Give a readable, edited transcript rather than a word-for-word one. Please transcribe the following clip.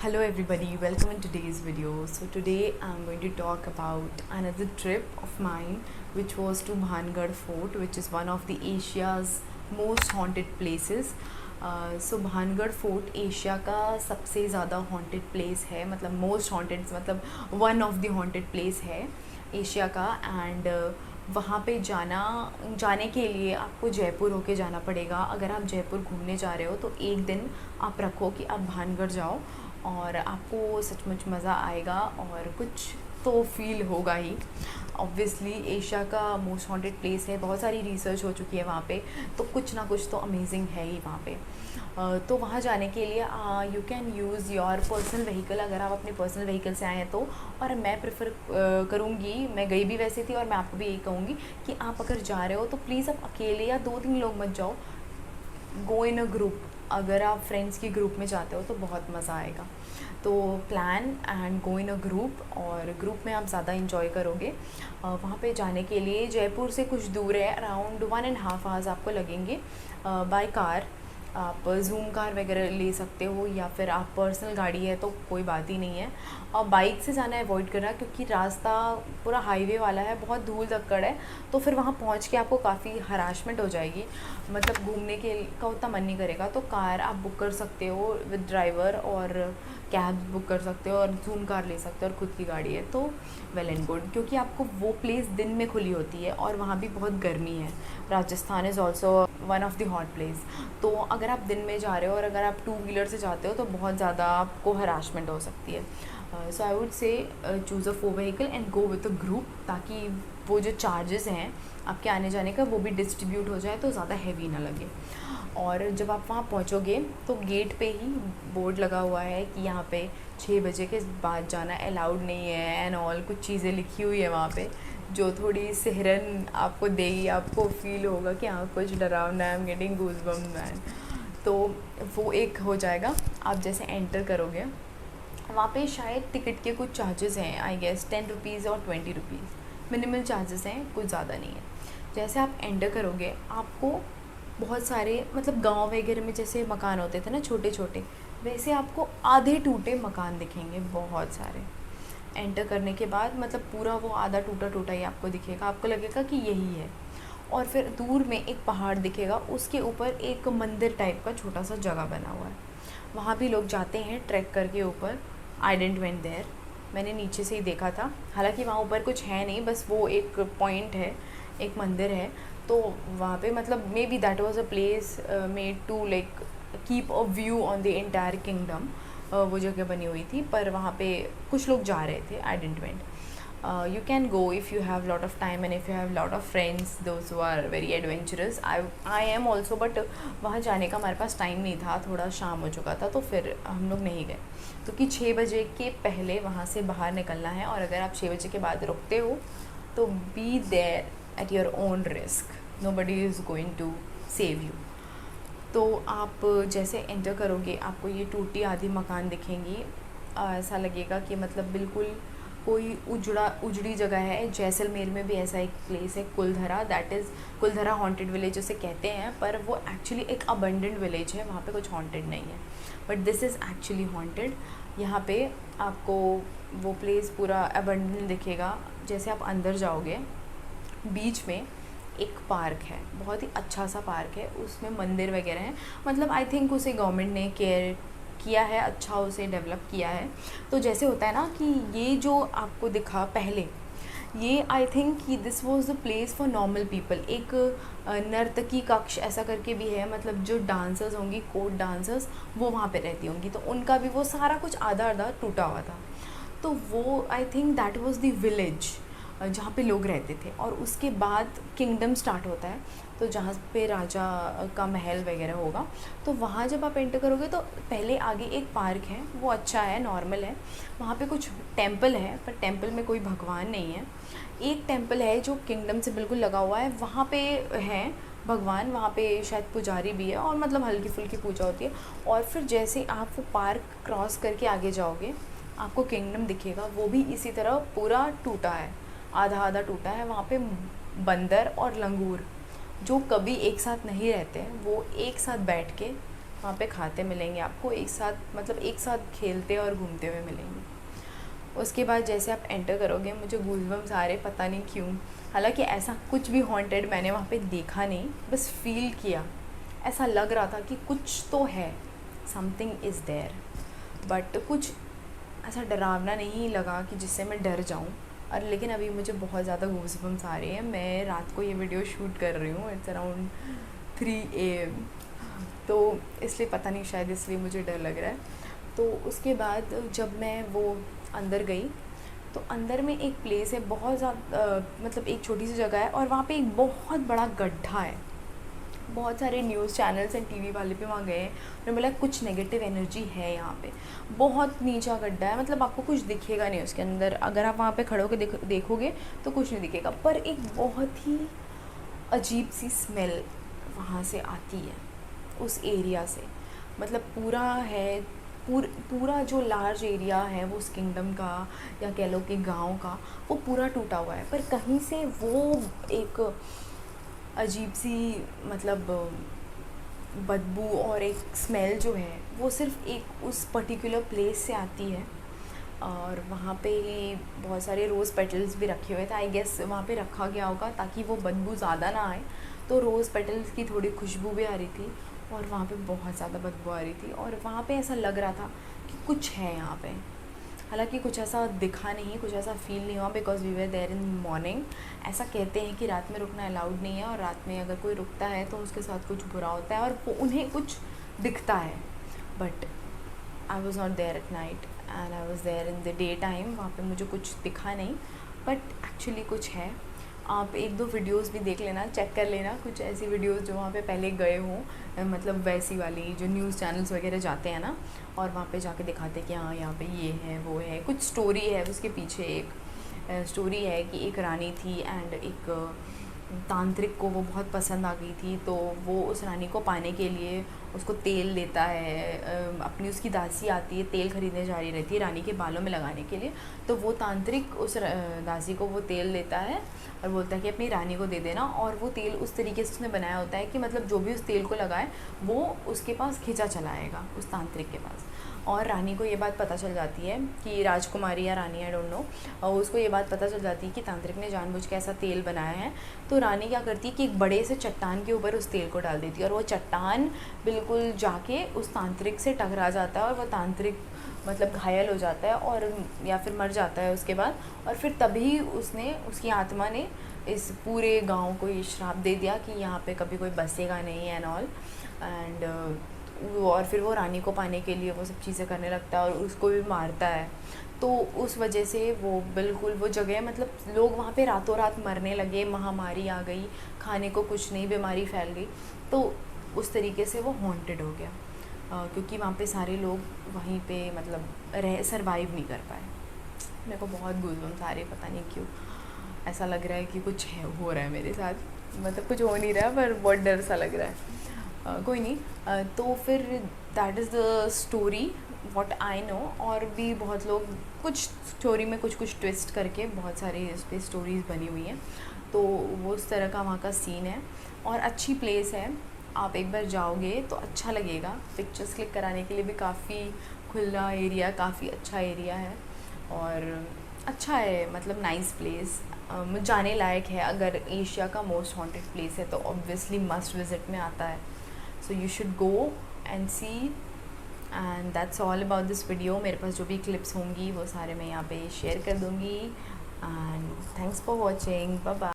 Hello everybody, welcome in today's video. So today I'm going to talk about another trip of mine which was to Bhangarh Fort, which is one of the Asia's most haunted places. So Bhangarh Fort Asia का सबसे ज़्यादा haunted place है, मतलब most haunted, मतलब one of the haunted place है Asia का. And वहाँ पे जाने के लिए आपको जयपुर होके जाना पड़ेगा. अगर आप जयपुर घूमने जा रहे हो तो एक दिन आप रखो कि आप भानगढ़ जाओ और आपको सचमुच मज़ा आएगा और कुछ तो फील होगा ही. ऑब्वियसली एशिया का मोस्ट हॉन्टेड प्लेस है, बहुत सारी रिसर्च हो चुकी है वहाँ पे, तो कुछ ना कुछ तो अमेजिंग है ही वहाँ पे. तो वहाँ जाने के लिए you can use your personal vehicle, अगर आप अपने पर्सनल व्हीकल से आए हैं तो. और मैं प्रेफर करूँगी, मैं गई भी वैसे थी और मैं आपको भी यही कहूँगी कि आप अगर जा रहे हो तो प्लीज़ आप अकेले या 2-3 लोग मत जाओ, गो इन अ ग्रुप. अगर आप फ्रेंड्स की ग्रुप में जाते हो तो बहुत मज़ा आएगा. तो plan and go in a group, और ग्रुप में आप ज़्यादा इन्जॉय करोगे. वहाँ पे जाने के लिए जयपुर से कुछ दूर है, अराउंड 1.5 आवर्स आपको लगेंगे बाय कार. आप जूम कार वगैरह ले सकते हो या फिर आप पर्सनल गाड़ी है तो कोई बात ही नहीं है. और बाइक से जाना अवॉइड करना क्योंकि रास्ता पूरा हाईवे वाला है, बहुत धूल धक्कड़ है, तो फिर वहाँ पहुँच के आपको काफ़ी हरासमेंट हो जाएगी, मतलब घूमने के का उतना मन नहीं करेगा. तो कार आप बुक कर सकते हो विद ड्राइवर, और कैब बुक कर सकते हो, और जूम कार ले सकते हो, और खुद की गाड़ी है तो वेल एंड गुड, क्योंकि आपको वो प्लेस दिन में खुली होती है और वहाँ भी बहुत गर्मी है. Rajasthan is also one of the hot place. तो अगर आप दिन में जा रहे हो और अगर आप 2 व्हीलर से जाते हो तो बहुत ज़्यादा आपको हरासमेंट हो सकती है. So I would say choose a 4 vehicle and go with a group, ताकि वो जो चार्जेस हैं आपके आने जाने का वो भी डिस्ट्रीब्यूट हो जाए तो ज़्यादा हैवी ना लगे. और जब आप वहाँ पहुँचोगे तो गेट पे ही बोर्ड लगा हुआ है कि यहाँ पे 6 बजे के बाद जाना अलाउड नहीं है एंड ऑल, कुछ चीज़ें लिखी हुई है वहाँ पे जो थोड़ी सिहरन आपको देगी, आपको फील होगा कि हाँ कुछ डरावना है, I am getting goosebumps man. तो वो एक हो जाएगा. आप जैसे एंटर करोगे वहाँ पे शायद टिकट के कुछ चार्जेस हैं, आई गेस 10 रुपीज़ और 20 रुपीज़ मिनिमल चार्जेस हैं, कुछ ज़्यादा नहीं है. जैसे आप एंटर करोगे आपको बहुत सारे, मतलब गांव वगैरह में जैसे मकान होते थे ना छोटे छोटे, वैसे आपको आधे टूटे मकान दिखेंगे बहुत सारे. एंटर करने के बाद मतलब पूरा वो आधा टूटा टूटा ही आपको दिखेगा, आपको लगेगा कि यही है. और फिर दूर में एक पहाड़ दिखेगा, उसके ऊपर एक मंदिर टाइप का छोटा सा जगह बना हुआ है. वहाँ भी लोग जाते हैं ट्रैक करके ऊपर. आई डेंट वेंट देयर, मैंने नीचे से ही देखा था. हालांकि वहाँ ऊपर कुछ है नहीं, बस वो एक पॉइंट है, एक मंदिर है. तो वहाँ पे मतलब maybe that was a place made to like keep a view on the entire kingdom. वो जगह बनी हुई थी, पर वहाँ पे कुछ लोग जा रहे थे. I didn't went. You can go if you have lot of time and if you have lot of friends, those who are very adventurous. I am also, but वहाँ जाने का हमारे पास टाइम नहीं था, थोड़ा शाम हो चुका था तो फिर हम लोग नहीं गए, क्योंकि 6 बजे के पहले वहाँ से बाहर निकलना है. और अगर आप 6 बजे के बाद रुकते हो तो be there at your own risk, nobody is going to save you. तो आप जैसे एंटर करोगे आपको ये टूटी आधी मकान दिखेंगी. ऐसा लगेगा कि मतलब बिल्कुल कोई उजड़ी जगह है. जैसलमेर में भी ऐसा एक प्लेस है Kuldhara, that is Kuldhara haunted village उसे कहते हैं, पर वो एक्चुअली एक अबंडेंट विलेज है, वहाँ पे कुछ हॉन्टेड नहीं है, but this is actually haunted. यहाँ पे आपको वो प्लेस पूरा अबंडेंट दिखेगा. जैसे आप अंदर जाओगे बीच में एक पार्क है, बहुत ही अच्छा सा पार्क है, उसमें मंदिर वगैरह हैं. मतलब आई थिंक उसे गवर्नमेंट ने केयर किया है, अच्छा उसे डेवलप किया है. तो जैसे होता है ना कि ये जो आपको दिखा पहले, ये आई थिंक कि this was the place for normal people. एक नर्तकी कक्ष ऐसा करके भी है, मतलब जो डांसर्स होंगी, कोड डांसर्स, वो वहाँ पे रहती होंगी, तो उनका भी वो सारा कुछ आधा आधा टूटा हुआ था. तो वो I think that was the village जहाँ पे लोग रहते थे. और उसके बाद किंगडम स्टार्ट होता है, तो जहाँ पे राजा का महल वगैरह होगा, तो वहाँ जब आप एंटर करोगे तो पहले आगे एक पार्क है, वो अच्छा है, नॉर्मल है. वहाँ पे कुछ टेंपल है, पर टेंपल में कोई भगवान नहीं है. एक टेंपल है जो किंगडम से बिल्कुल लगा हुआ है, वहाँ पे है भगवान, वहाँ पे शायद पुजारी भी है, और मतलब हल्की फुल्की पूजा होती है. और फिर जैसे आप वो पार्क क्रॉस करके आगे जाओगे आपको किंगडम दिखेगा, वो भी इसी तरह पूरा टूटा है, आधा आधा टूटा है. वहाँ पे बंदर और लंगूर जो कभी एक साथ नहीं रहते हैं, वो एक साथ बैठ के वहाँ पे खाते मिलेंगे आपको एक साथ, मतलब एक साथ खेलते और घूमते हुए मिलेंगे। उसके बाद जैसे आप एंटर करोगे मुझे गूज़बम्स आ रहे, पता नहीं क्यों। हालांकि ऐसा कुछ भी हॉन्टेड मैंने वहाँ पे देखा नहीं, बस फील किया। ऐसा लग रहा था कि कुछ तो है, समथिंग इज़ देयर, बट कुछ ऐसा डरावना नहीं लगा कि जिससे मैं डर जाऊँ। और लेकिन अभी मुझे बहुत ज़्यादा गूज़बम्स आ रहे हैं। मैं रात को ये वीडियो शूट कर रही हूँ, इट्स अराउंड 3 AM, तो इसलिए पता नहीं, शायद इसलिए मुझे डर लग रहा है। तो उसके बाद जब मैं वो अंदर गई तो अंदर में एक प्लेस है, बहुत ज़्यादा मतलब एक छोटी सी जगह है और वहाँ पे एक बहुत बड़ा गड्ढा है। बहुत सारे न्यूज़ चैनल्स एंड टीवी वाले भी वहाँ गए हैं, उन्होंने बोला कुछ नेगेटिव एनर्जी है यहाँ पे। बहुत नीचा गड्ढा है, मतलब आपको कुछ दिखेगा नहीं उसके अंदर, अगर आप वहाँ पे खड़े होकर देखोगे तो कुछ नहीं दिखेगा, पर एक बहुत ही अजीब सी स्मेल वहाँ से आती है उस एरिया से। मतलब पूरा है, पूरा जो लार्ज एरिया है वो उस किंगडम का या कह लो कि गांव का, वो पूरा टूटा हुआ है, पर कहीं से वो एक अजीब सी मतलब बदबू और एक स्मेल जो है वो सिर्फ एक उस पर्टिकुलर प्लेस से आती है। और वहाँ पे बहुत सारे रोज़ पेटल्स भी रखे हुए थे, आई गेस वहाँ पे रखा गया होगा ताकि वो बदबू ज़्यादा ना आए। तो रोज़ पेटल्स की थोड़ी खुशबू भी आ रही थी और वहाँ पे बहुत ज़्यादा बदबू आ रही थी और वहाँ पे ऐसा लग रहा था कि कुछ है यहाँ पे। हालांकि कुछ ऐसा दिखा नहीं, कुछ ऐसा फील नहीं हुआ, because we were there in morning. ऐसा कहते हैं कि रात में रुकना अलाउड नहीं है और रात में अगर कोई रुकता है तो उसके साथ कुछ बुरा होता है और वो उन्हें कुछ दिखता है। But I was not there at night and I was there in the day time. वहाँ पे मुझे कुछ दिखा नहीं, बट एक्चुअली कुछ है। आप 1-2 वीडियोस भी देख लेना, चेक कर लेना, कुछ ऐसी वीडियोस जो वहाँ पे पहले गए हों, मतलब वैसी वाली जो न्यूज़ चैनल्स वगैरह जाते हैं ना, और वहाँ पे जाके दिखाते हैं कि हाँ यहाँ पे ये है वो है, कुछ स्टोरी है उसके पीछे। एक स्टोरी है कि एक रानी थी एंड एक तांत्रिक को वो बहुत पसंद आ गई थी, तो वो उस रानी को पाने के लिए उसको तेल देता है। अपनी उसकी दासी आती है, तेल खरीदने जा रही रहती है रानी के बालों में लगाने के लिए, तो वो तांत्रिक उस दासी को वो तेल देता है और बोलता है कि अपनी रानी को दे देना। और वो तेल उस तरीके से उसने बनाया होता है कि मतलब जो भी उस तेल को लगाए वो उसके पास खींचा चला आएगा, उस तांत्रिक के पास। और रानी को ये बात पता चल जाती है कि राजकुमारी या रानी, आई डोंट नो, और उसको ये बात पता चल जाती है कि तांत्रिक ने जानबूझ के ऐसा तेल बनाया है। तो रानी क्या करती है कि एक बड़े से चट्टान के ऊपर उस तेल को डाल देती है और वो चट्टान बिल्कुल जाके उस तांत्रिक से टकरा जाता है और वो तांत्रिक मतलब घायल हो जाता है और या फिर मर जाता है उसके बाद। और फिर तभी उसने, उसकी आत्मा ने इस पूरे गांव को ये श्राप दे दिया कि यहाँ पे कभी कोई बसेगा नहीं एंड ऑल। एंड और फिर वो रानी को पाने के लिए वो सब चीज़ें करने लगता है और उसको भी मारता है। तो उस वजह से वो बिल्कुल वो जगह, मतलब लोग वहाँ पे रातों रात मरने लगे, महामारी आ गई, खाने को कुछ नहीं, बीमारी फैल गई। तो उस तरीके से वो हॉन्टेड हो गया, क्योंकि वहाँ पे सारे लोग वहीं पे मतलब सर्वाइव नहीं कर पाए। मेरे को बहुत गूज़बम्स आ रहे, पता नहीं क्यों ऐसा लग रहा है कि कुछ है, हो रहा है मेरे साथ, मतलब कुछ हो नहीं रहा है पर बहुत डर सा लग रहा है। कोई नहीं। तो फिर that is the story what I know. और भी बहुत लोग कुछ स्टोरी में कुछ कुछ ट्विस्ट करके बहुत सारी इस पर स्टोरीज़ बनी हुई हैं, तो वो उस तरह का वहाँ का सीन है और अच्छी प्लेस है। आप एक बार जाओगे तो अच्छा लगेगा, पिक्चर्स क्लिक कराने के लिए भी काफ़ी खुला एरिया, काफ़ी अच्छा एरिया है और अच्छा है, मतलब नाइस प्लेस, जाने लायक है। अगर एशिया का मोस्ट हॉन्टेड प्लेस है तो ऑब्वियसली मस्ट विज़िट में आता है, so you should go and see. And that's all about this video. मेरे पास जो भी क्लिप्स होंगी वो सारे मैं यहाँ पे शेयर कर दूँगी। And thanks for watching, bye bye.